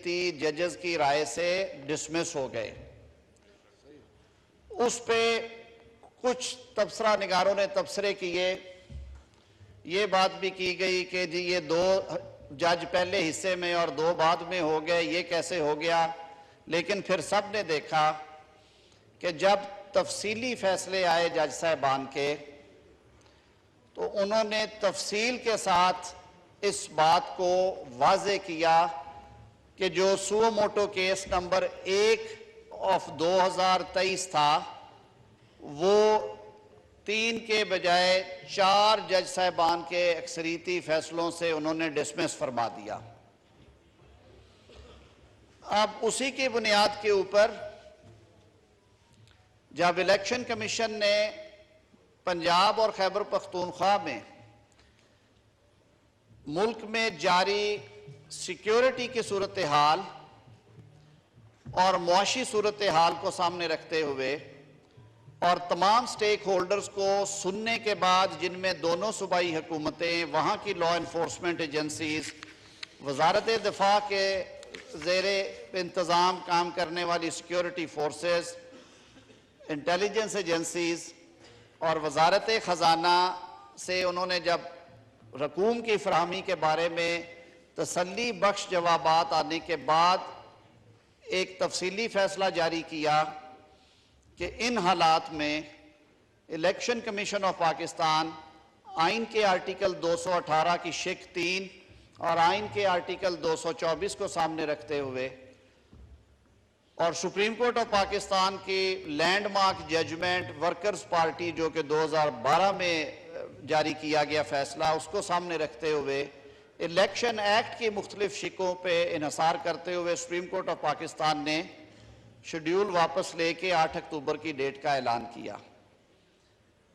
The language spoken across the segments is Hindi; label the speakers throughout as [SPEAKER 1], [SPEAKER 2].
[SPEAKER 1] अक्सरियती जजेस की राय से डिसमिस हो गए। उस पे कुछ तबसरा निगारों ने तबसरे किए, ये बात भी की गई कि जी ये 2 जज पहले हिस्से में और 2 बाद में हो गए, ये कैसे हो गया। लेकिन फिर सब ने देखा कि जब तफसीली फैसले आए जज साहबान के, तो उन्होंने तफसील के साथ इस बात को वाज़े किया कि जो सुओ मोटो केस नंबर 1/2023 था, वो 3 के बजाय 4 जज साहबान के अक्सरियती फैसलों से उन्होंने डिसमिस फरमा दिया। अब उसी की बुनियाद के ऊपर जब इलेक्शन कमीशन ने पंजाब और खैबर पख्तूनख्वा में मुल्क में जारी सिक्योरिटी की सूरत हाल और मुआशी सूरत हाल को सामने रखते हुए और तमाम स्टेक होल्डर्स को सुनने के बाद, जिनमें दोनों सूबाई हुकूमतें, वहाँ की लॉ इन्फोर्समेंट एजेंसीज, वजारत दिफा के ज़ेरे इंतज़ाम काम करने वाली सिक्योरिटी फोर्सेस, इंटेलिजेंस एजेंसीज और वजारत ख़जाना से उन्होंने जब रकूम की फराहमी के बारे में तसल्ली बख्श जवाबात आने के बाद एक तफसीली फैसला जारी किया कि इन हालात में इलेक्शन कमीशन ऑफ पाकिस्तान आइन के आर्टिकल 218 की शिक 3 और आइन के आर्टिकल 224 को सामने रखते हुए और सुप्रीम कोर्ट ऑफ पाकिस्तान की लैंडमार्क जजमेंट वर्कर्स पार्टी जो कि 2012 में जारी किया गया फैसला, उसको सामने रखते हुए इलेक्शन एक्ट की मुख्तलिफ शिकों पे इन्हसार करते हुए सुप्रीम कोर्ट ऑफ पाकिस्तान ने शेड्यूल वापस लेके 8 अक्टूबर की डेट का ऐलान किया।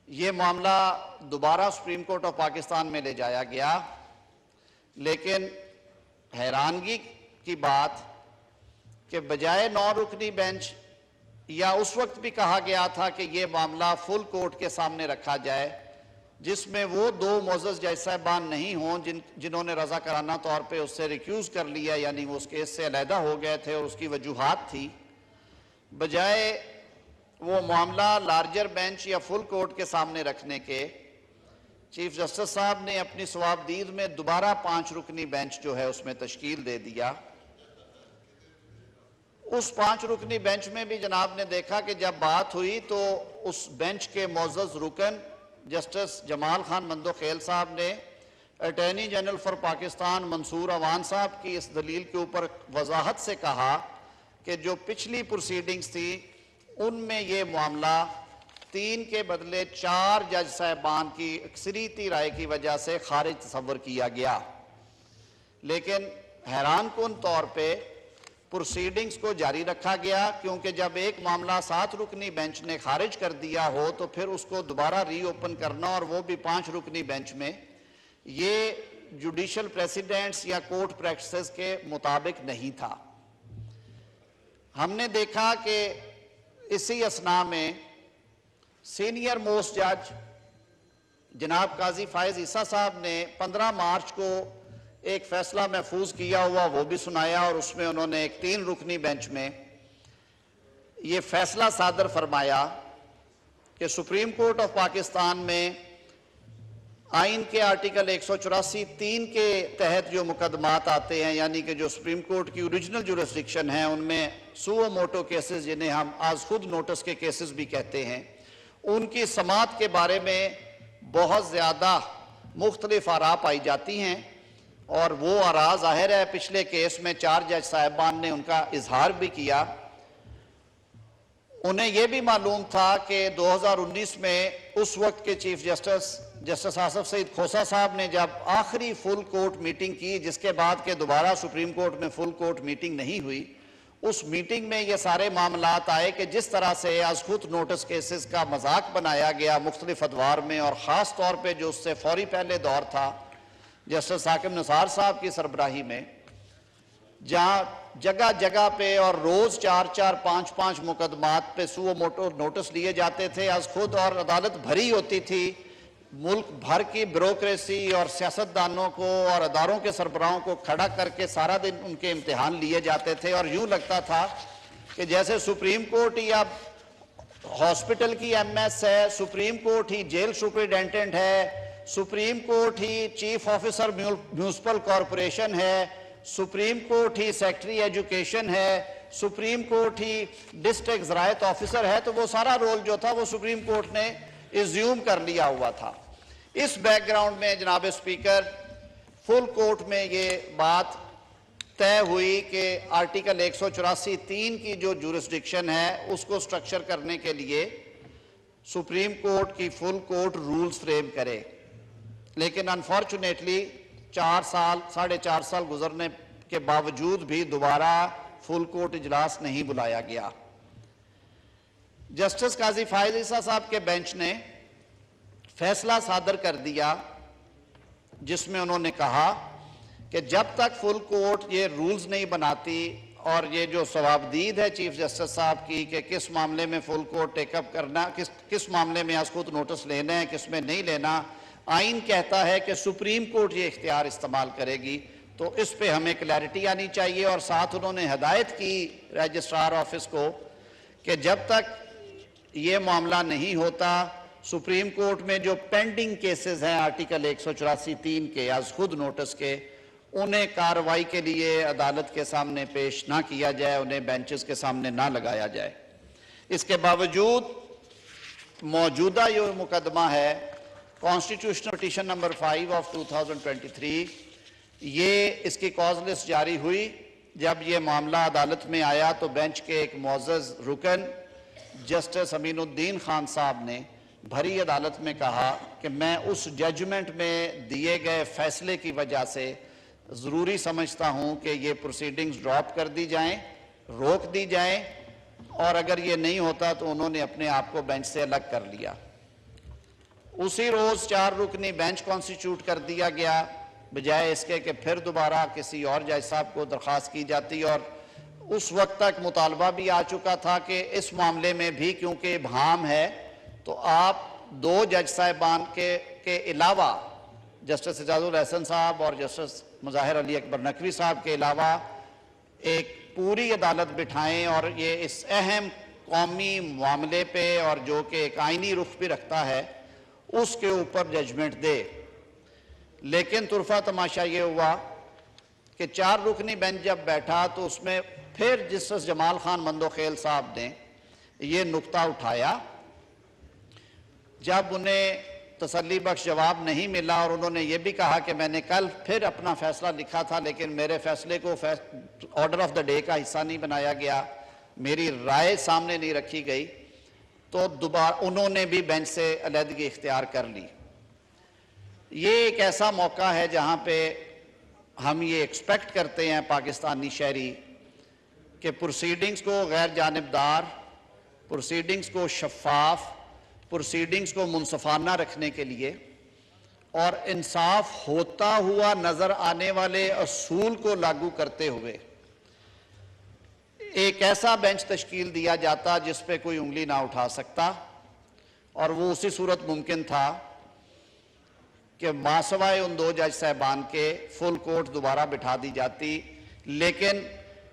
[SPEAKER 1] ये मामला दोबारा सुप्रीम कोर्ट ऑफ पाकिस्तान में ले जाया गया, लेकिन हैरानगी की बात कि बजाय 9 रुकनी बेंच, या उस वक्त भी कहा गया था कि ये मामला फुल कोर्ट के सामने रखा जाए जिसमें वो 2 मोअज़्ज़ज़ जज साहबान नहीं हों जिन्होंने रज़ाकाराना तौर पे उससे रिक्यूज़ कर लिया, यानी वो उस केस से अलहदा हो गए थे और उसकी वजूहात थी। बजाय वो मामला लार्जर बेंच या फुल कोर्ट के सामने रखने के, चीफ जस्टिस साहब ने अपनी सवाबदीद में दोबारा 5 रुकनी बेंच जो है उसमें तश्कील दे दिया। उस 5 रुकनी बेंच में भी जनाब ने देखा कि जब बात हुई तो उस बेंच के मोअज़्ज़ज़ रुकन जस्टिस जमाल खान मंदोखेल साहब ने attorney general for Pakistan Mansoor Awan साहब की इस दलील के ऊपर वजाहत से कहा कि जो पिछली प्रोसीडिंग्स थी उनमें ये मामला 3 के बदले 4 जज साहबान की अक्सरियती राय की वजह से खारिज तस्वर किया गया। लेकिन हैरान कुन तौर पे प्रोसीडिंग्स को जारी रखा गया, क्योंकि जब एक मामला 7 रुकनी बेंच ने खारिज कर दिया हो तो फिर उसको दोबारा रीओपन करना, और वो भी 5 रुकनी बेंच में, ये जुडिशल प्रेसिडेंट्स या कोर्ट प्रैक्टिसेस के मुताबिक नहीं था। हमने देखा कि इसी असना में सीनियर मोस्ट जज जनाब काजी फायज ईसा साहब ने 15 मार्च को एक फैसला महफूज किया हुआ वो भी सुनाया, और उसमें उन्होंने एक 3 रुकनी बेंच में ये फैसला सादर फरमाया कि सुप्रीम कोर्ट ऑफ पाकिस्तान में आइन के आर्टिकल 184(3) के तहत जो मुकदमात आते हैं, यानी कि जो सुप्रीम कोर्ट की ओरिजिनल जुरिस्डिक्शन है, उनमें सुओ मोटो केसेस, जिन्हें हम आज खुद नोटिस के केसेस भी कहते हैं, उनकी समात के बारे में बहुत ज़्यादा मुख्तलिफ आरा पाई जाती हैं। और वो आरा ज़ाहिर है पिछले केस में 4 जज साहबान ने उनका इजहार भी किया। उन्हें यह भी मालूम था कि 2019 में उस वक्त के चीफ जस्टिस आसफ सईद खोसा साहब ने जब आखिरी फुल कोर्ट मीटिंग की, जिसके बाद के दोबारा सुप्रीम कोर्ट में फुल कोर्ट मीटिंग नहीं हुई, उस मीटिंग में ये सारे मामलात आए कि जिस तरह से आज खुद नोटिस केसेस का मजाक बनाया गया मुख्तलिफ अदवार में, और ख़ास तौर पर जो उससे फौरी पहले दौर था जस्टिस हाकिम निसार साहब की सरबराही में, जहां जगह जगह पे और रोज 4-4, 5-5 मुकदमात पे सुओ मोटो नोटिस लिए जाते थे। आज खुद और अदालत भरी होती थी मुल्क भर की ब्यूरोक्रेसी और सियासतदानों को और अदारों के सरबराहों को खड़ा करके सारा दिन उनके इम्तिहान लिए जाते थे और यूं लगता था कि जैसे सुप्रीम कोर्ट या हॉस्पिटल की एमएस है, सुप्रीम कोर्ट ही जेल सुपरिटेंडेंट है, सुप्रीम कोर्ट ही चीफ ऑफिसर म्यूनिसिपल कॉरपोरेशन है, सुप्रीम कोर्ट ही सेक्रेटरी एजुकेशन है, सुप्रीम कोर्ट ही डिस्ट्रिक्ट ज़राअत ऑफिसर है। तो वो सारा रोल जो था वो सुप्रीम कोर्ट ने एज्यूम कर लिया हुआ था। इस बैकग्राउंड में जनाब स्पीकर, फुल कोर्ट में ये बात तय हुई कि आर्टिकल 184(3) की जो जुरिस्डिक्शन है उसको स्ट्रक्चर करने के लिए सुप्रीम कोर्ट की फुल कोर्ट रूल्स फ्रेम करे। लेकिन अनफॉर्चुनेटली 4.5 साल गुजरने के बावजूद भी दोबारा फुल कोर्ट इजलास नहीं बुलाया गया। जस्टिस काजी फायद ईसा साहब के बेंच ने फैसला सादर कर दिया जिसमें उन्होंने कहा कि जब तक फुल कोर्ट ये रूल्स नहीं बनाती और ये जो सवाबदीद है चीफ जस्टिस साहब की कि किस मामले में फुल कोर्ट टेकअप करना, किस मामले में आज खुद नोटिस लेना है, किस में नहीं लेना, आइन कहता है कि सुप्रीम कोर्ट ये इख्तियार इस्तेमाल करेगी। तो इस पे हमें क्लैरिटी आनी चाहिए। और साथ उन्होंने हदायत की रजिस्ट्रार ऑफिस को कि जब तक ये मामला नहीं होता, सुप्रीम कोर्ट में जो पेंडिंग केसेस हैं आर्टिकल 184(3) के आज खुद नोटिस के, उन्हें कार्रवाई के लिए अदालत के सामने पेश ना किया जाए, उन्हें बेंचेस के सामने ना लगाया जाए। इसके बावजूद मौजूदा जो मुकदमा है कॉन्स्टिट्यूशनल पिटीशन नंबर 5 ऑफ 2023, ये इसकी कॉज लिस्ट जारी हुई। जब ये मामला अदालत में आया तो बेंच के एक मोअज़्ज़ज़ रुकन जस्टिस अमीनुद्दीन खान साहब ने भरी अदालत में कहा कि मैं उस जजमेंट में दिए गए फैसले की वजह से ज़रूरी समझता हूं कि ये प्रोसीडिंग्स ड्रॉप कर दी जाएं, रोक दी जाएं, और अगर ये नहीं होता तो उन्होंने अपने आप को बेंच से अलग कर लिया। उसी रोज़ 4 रुकनी बेंच कॉन्स्टिट्यूट कर दिया गया, बजाय इसके कि फिर दोबारा किसी और जज साहब को दरख्वास्त की जाती। और उस वक्त तक मुतालबा भी आ चुका था कि इस मामले में भी क्योंकि इबहाम है तो आप 2 जज साहिबान के अलावा जस्टिस एजाजुल एहसन साहब और जस्टिस मुज़ाहिर अली अकबर नकवी साहब के अलावा एक पूरी अदालत बिठाएं और ये इस अहम कौमी मामले पे और जो कि एक आइनी रुख भी रखता है उसके ऊपर जजमेंट दे। लेकिन तुरफा तमाशा ये हुआ कि 4 रुकनी बेंच जब बैठा तो उसमें फिर जस्टिस जमाल खान मंदोखेल साहब ने ये नुक्ता उठाया। जब उन्हें तसल्ली बख्श जवाब नहीं मिला और उन्होंने ये भी कहा कि मैंने कल फिर अपना फैसला लिखा था लेकिन मेरे फैसले को ऑर्डर ऑफ द डे का हिस्सा नहीं बनाया गया, मेरी राय सामने नहीं रखी गई, तो दोबारा उन्होंने भी बेंच से अलहदगी इख्तियार कर ली। ये एक ऐसा मौका है जहाँ पे हम ये एक्सपेक्ट करते हैं पाकिस्तानी शहरी कि प्रोसीडिंग्स को गैर जानिबदार, प्रोसीडिंग्स को शफाफ, प्रोसीडिंग्स को मुनसफाना रखने के लिए और इंसाफ होता हुआ नजर आने वाले असूल को लागू करते हुए एक ऐसा बेंच तश्कील दिया जाता जिस पे कोई उंगली ना उठा सकता। और वो उसी सूरत मुमकिन था कि मासवाए उन 2 जज साहबान के फुल कोर्ट दोबारा बिठा दी जाती। लेकिन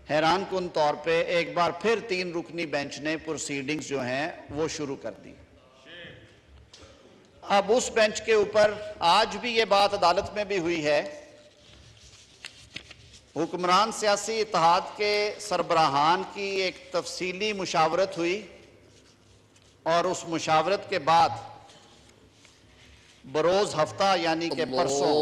[SPEAKER 1] हैरान कुन तौर पे एक बार फिर 3 रुकनी बेंच ने प्रोसीडिंग्स जो हैं वो शुरू कर दी। अब उस बेंच के ऊपर आज भी ये बात अदालत में भी हुई है, हुक्मरान सियासी इत्तेहाद के सरबराहान की एक तफसीली मुशावरत हुई और उस मुशावरत के बाद बरोज हफ्ता यानी कि परसों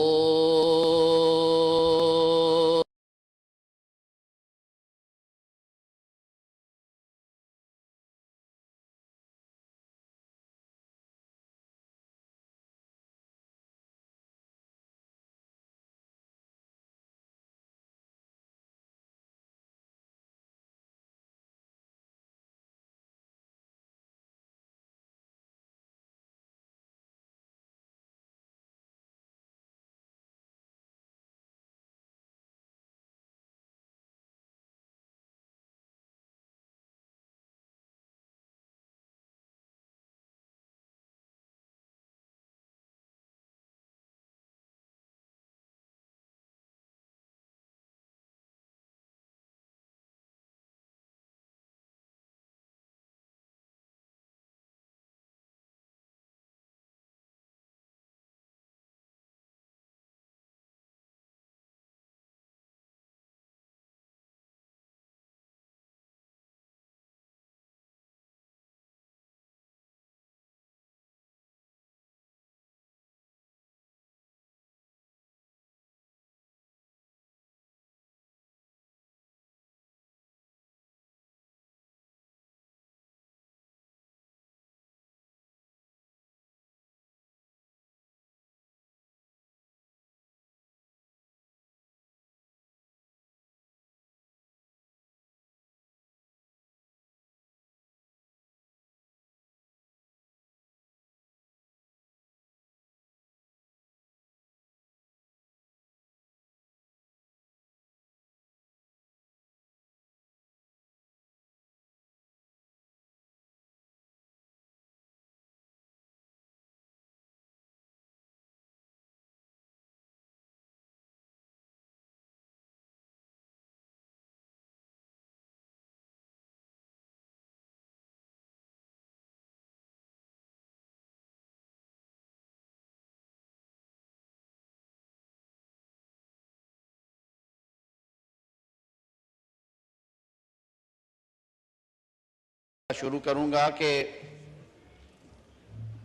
[SPEAKER 1] शुरू करूंगा कि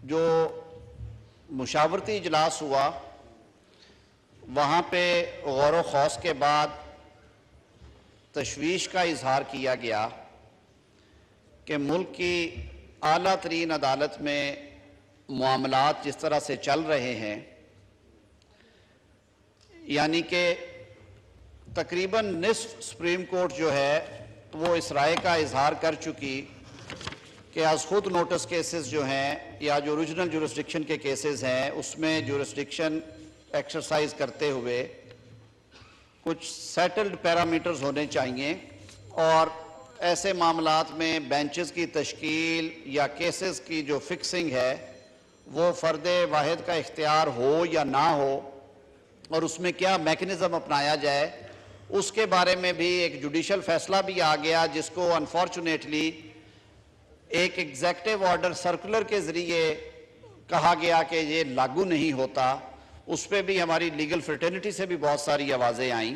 [SPEAKER 1] जो मुशावरती इजलास हुआ वहाँ पे गौर व खौस के बाद तशवीश का इजहार किया गया कि मुल्क की आला तरीन अदालत में मामलात जिस तरह से चल रहे हैं, यानी कि तकरीबन निस्फ सुप्रीम कोर्ट जो है वो इस राय का इजहार कर चुकी कि आज खुद नोटिस केसेस जो हैं या जो ओरिजिनल जुरिस्डिक्शन के केसेस हैं उसमें जुरिस्डिक्शन एक्सरसाइज करते हुए कुछ सेटल्ड पैरामीटर्स होने चाहिए और ऐसे मामलात में बेंचेस की तश्कील या केसेस की जो फिक्सिंग है वो फ़र्द वाहिद का इख्तियार हो या ना हो और उसमें क्या मैकेनिज़्म अपनाया जाए, उसके बारे में भी एक जुडिशल फैसला भी आ गया जिसको अनफॉर्चुनेटली एक एग्जेक्टिव ऑर्डर सर्कुलर के ज़रिए कहा गया कि ये लागू नहीं होता। उस पर भी हमारी लीगल फ्रेटर्निटी से भी बहुत सारी आवाज़ें आईं।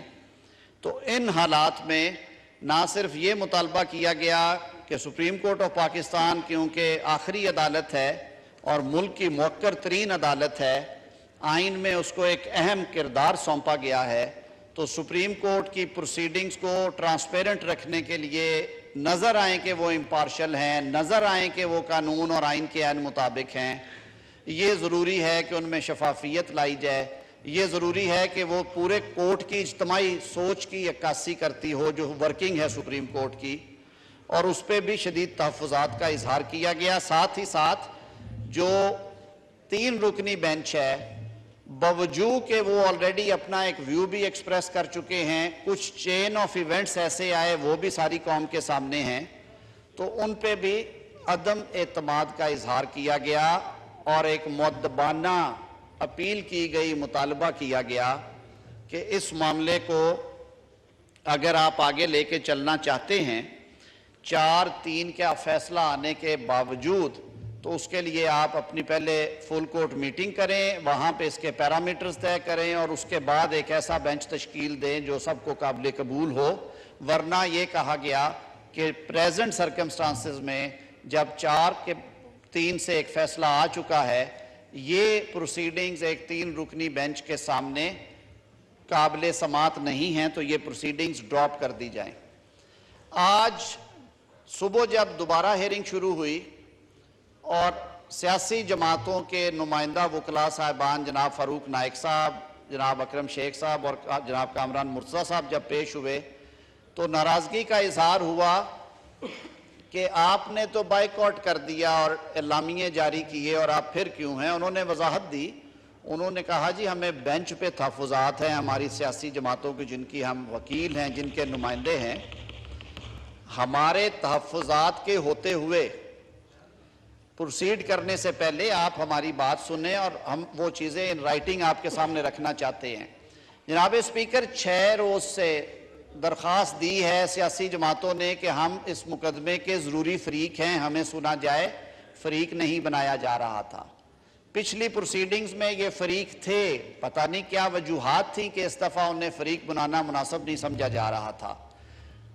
[SPEAKER 1] तो इन हालात में ना सिर्फ ये मुतालबा किया गया कि सुप्रीम कोर्ट ऑफ पाकिस्तान क्योंकि आखिरी अदालत है और मुल्क की मौक्कर तरीन अदालत है, आइन में उसको एक अहम किरदार सौंपा गया है, तो सुप्रीम कोर्ट की प्रोसीडिंग्स को ट्रांसपेरेंट रखने के लिए नज़र आए कि वो इम्पार्शल हैं, नज़र आए कि वो कानून और आइन के ऐन मुताबिक हैं, ये ज़रूरी है कि उनमें शफाफियत लाई जाए। ये ज़रूरी है कि वो पूरे कोर्ट की इज्तमाही सोच की अक्कासी करती हो जो वर्किंग है सुप्रीम कोर्ट की, और उस पर भी शदीद तहफ़्फ़ुज़ात का इजहार किया गया। साथ ही साथ जो 3 रुकनी बेंच है, बावजूद के वो ऑलरेडी अपना एक व्यू भी एक्सप्रेस कर चुके हैं, कुछ चेन ऑफ इवेंट्स ऐसे आए वो भी सारी कौम के सामने हैं, तो उन पे भी अदम एतमाद का इजहार किया गया और एक मुअद्दबाना अपील की गई, मुतालबा किया गया कि इस मामले को अगर आप आगे लेके चलना चाहते हैं 4-3 का फैसला आने के बावजूद, तो उसके लिए आप अपनी पहले फुल कोर्ट मीटिंग करें, वहाँ पे इसके पैरामीटर्स तय करें और उसके बाद एक ऐसा बेंच तश्कील दें जो सबको काबिल कबूल हो। वरना ये कहा गया कि प्रेजेंट सर्कमस्टांसेस में जब 4-3 से एक फैसला आ चुका है, ये प्रोसीडिंग्स एक 3 रुकनी बेंच के सामने काबिल समात नहीं हैं, तो ये प्रोसीडिंग्स ड्रॉप कर दी जाएं। आज सुबह जब दोबारा हेयरिंग शुरू हुई और सियासी जमातों के नुमाइंदा वकला साहिबान जनाब फ़ारूक नाइक साहब, जनाब अकरम शेख साहब और जनाब कामरान मुर्तज़ा साहब जब पेश हुए, तो नाराज़गी का इजहार हुआ कि आपने तो बाइकआउट कर दिया और एलामिये जारी किए और आप फिर क्यों हैं। उन्होंने वजाहत दी, उन्होंने कहा जी हमें बेंच पे तहफ़्फ़ुज़ात हैं हमारी सियासी जमातों की, जिनकी हम वकील हैं, जिनके नुमाइंदे हैं, हमारे तहफ़्फ़ुज़ात के होते हुए प्रोसीड करने से पहले आप हमारी बात सुने और हम वो चीज़ें इन राइटिंग आपके सामने रखना चाहते हैं। जनाब स्पीकर, 6 रोज़ से दरख्वास्त दी है सियासी जमातों ने कि हम इस मुकदमे के ज़रूरी फ़रीक हैं, हमें सुना जाए। फ़रीक नहीं बनाया जा रहा था। पिछली प्रोसीडिंग्स में ये फ़रीक थे, पता नहीं क्या वजूहात थी कि इस दफ़ा उन्हें फ़रीक बनाना मुनासिब नहीं समझा जा रहा था।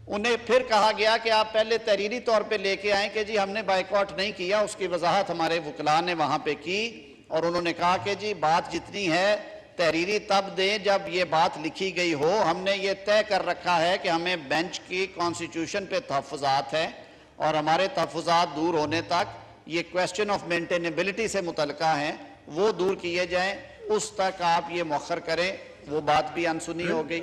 [SPEAKER 1] उन्हें फिर कहा गया कि आप पहले तहरीरी तौर पे लेके आएँ कि जी हमने बाइकआउट नहीं किया। उसकी वजाहत हमारे वकला ने वहाँ पे की और उन्होंने कहा कि जी बात जितनी है तहरीरी तब दें जब ये बात लिखी गई हो। हमने ये तय कर रखा है कि हमें बेंच की कॉन्स्टिट्यूशन पे तहफ़्फ़ुज़ात हैं और हमारे तहफ़्फ़ुज़ात दूर होने तक ये क्वेश्चन ऑफ मेंटेनेबिलिटी से मुतल्लिका हैं, वो दूर किए जाएँ, उस तक आप ये मौखर करें। वो बात भी अनसुनी हो गई।